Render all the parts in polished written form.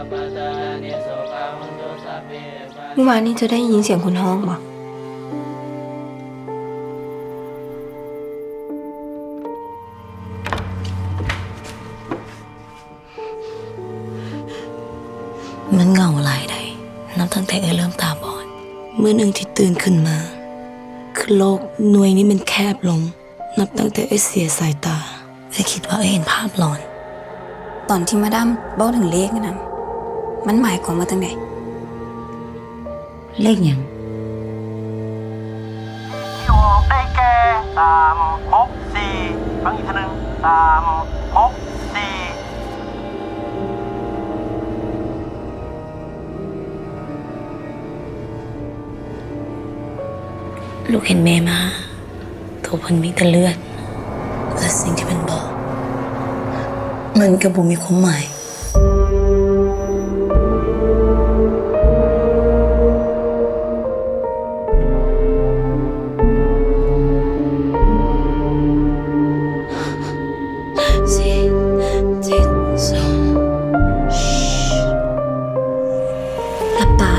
เมื่อวานนี้เธอได้ยินเสียงคนห้องปะมันเหงาหลายใดนับตั้งแต่เริ่มตาบอดเมื่อหนึ่งที่ตื่นขึ้นมาคือโลกหน่วยนี้มันแคบลงนับตั้งแต่เสียสายตาคิดว่าเห็นภาพหลอนตอนที่มาดามบอกถึงเลขนั้นมันหมายความว่าตั้งไหนเลขหยังอยู่ได้แก่364ฟังอีกทีนึง364ลูกเห็นแม่มาตัวเพิ่นมีแต่เลือดและสิ่งที่มันบอกมันก็บ่มีความหมายหลับตา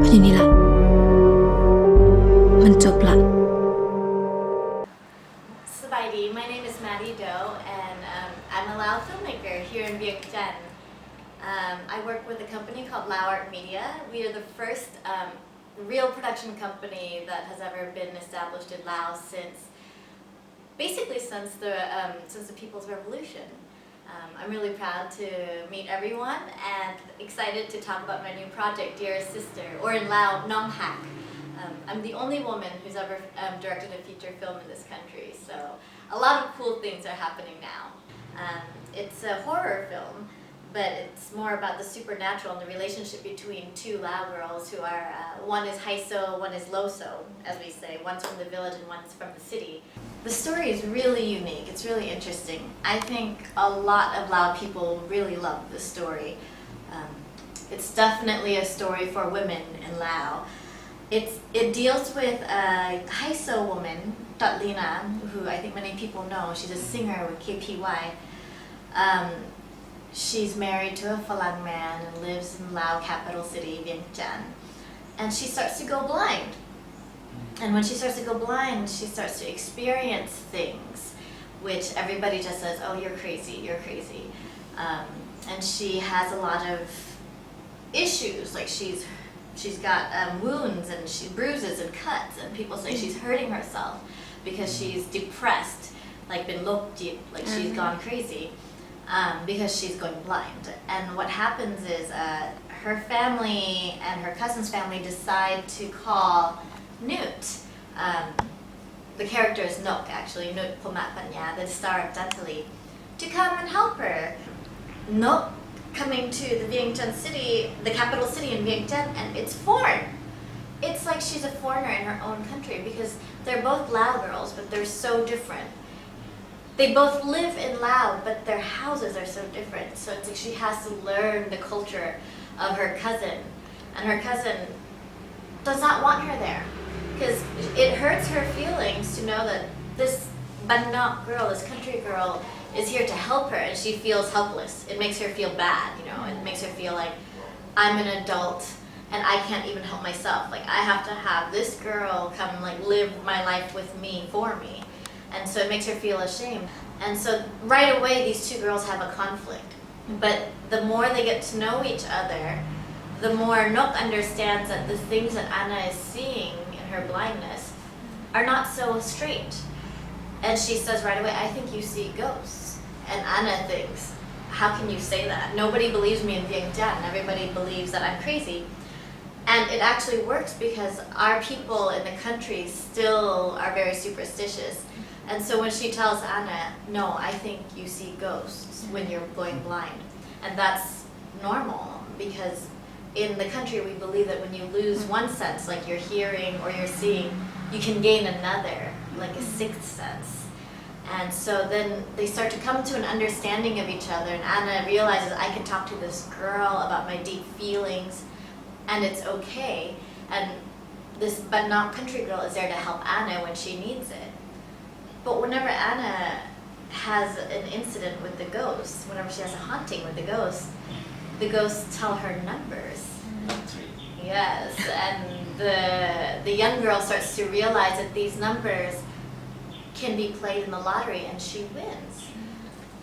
เพราะอย่างนี้ละมันจบละ Sabaydi, my name is Mattie Do, and I'm a Lao filmmaker here in Vientiane. I work with a company called Lao Art Media. We are the first real production company that has ever been established in Laos basically since the People's Revolution. I'm really proud to meet everyone and excited to talk about my new project, Dearest Sister, or in Lao, Nong Hak. I'm the only woman who's ever directed a feature film in this country, so a lot of cool things are happening now. It's a horror film, but it's more about the supernatural and the relationship between two Lao girls who are, one is Haiso, one is Loso, as we say. One's from the village and one's from the city. The story is really unique, it's really interesting. I think a lot of Lao people really love the story. It's definitely a story for women in Lao. It deals with a Haiso woman, Tatlina, who I think many people know. She's a singer with KPY. She's married to a Falang man and lives in Lao capital city, Vientiane. And she starts to go blind. And when she starts to go blind, she starts to experience things which everybody just says, oh, you're crazy, you're crazy. And she has a lot of issues, like she's got wounds and bruises and cuts, and people say she's hurting herself because she's depressed, like been lokjip, like she's gone crazy, because she's going blind. And what happens is her family and her cousin's family decide to call Nut, the character is Nok actually, Nut Pomat Panya, the star of Dantali, to come and help her. Nok coming to the Vientiane city, the capital city in Vientiane, and it's foreign. It's like she's a foreigner in her own country because they're both Lao girls, but they're so different. They both live in Lao, but their houses are so different. So it's like she has to learn the culture of her cousin, and her cousin does not want her there because it hurts her feelings to know that this Banok girl, this country girl, is here to help her, and she feels helpless. It makes her feel bad, you know. It makes her feel like I'm an adult and I can't even help myself. Like I have to have this girl come like live my life with me for me, and so it makes her feel ashamed. And so right away these two girls have a conflict. But the more they get to know each other, the more Nok understands that the things that Anna is seeing in her blindness are not so straight. And she says right away, I think you see ghosts. And Anna thinks, how can you say that? Nobody believes me in Vientiane. Everybody believes that I'm crazy. And it actually works because our people in the country still are very superstitious. And so when she tells Anna, no, I think you see ghosts when you're going blind. And that's normal because in the country we believe that when you lose one sense, like your hearing or your seeing, you can gain another, like a sixth sense. And so then they start to come to an understanding of each other, and Anna realizes I can talk to this girl about my deep feelings and it's okay. And this Banok country girl is there to help Anna when she needs it. But whenever Anna has an incident with the ghost, whenever she has a haunting with the ghost, the ghosts tell her numbers. Yes, and the young girl starts to realize that these numbers can be played in the lottery and she wins.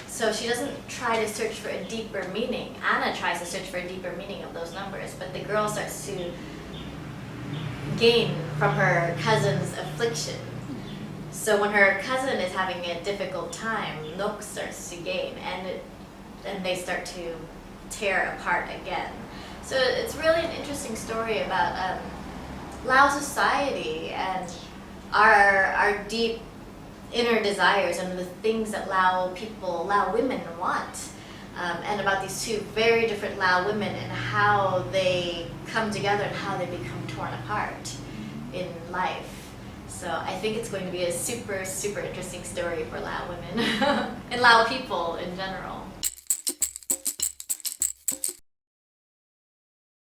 So she doesn't try to search for a deeper meaning. Anna tries to search for a deeper meaning of those numbers, but the girl starts to gain from her cousin's affliction. So when her cousin is having a difficult time, Nok starts to gain, and they start to tear apart again. So it's really an interesting story about Lao society and our deep inner desires and the things that Lao women want, and about these two very different Lao women and how they come together and how they become torn apart in life. So I think it's going to be a super, super interesting story for Lao women and Lao people in general.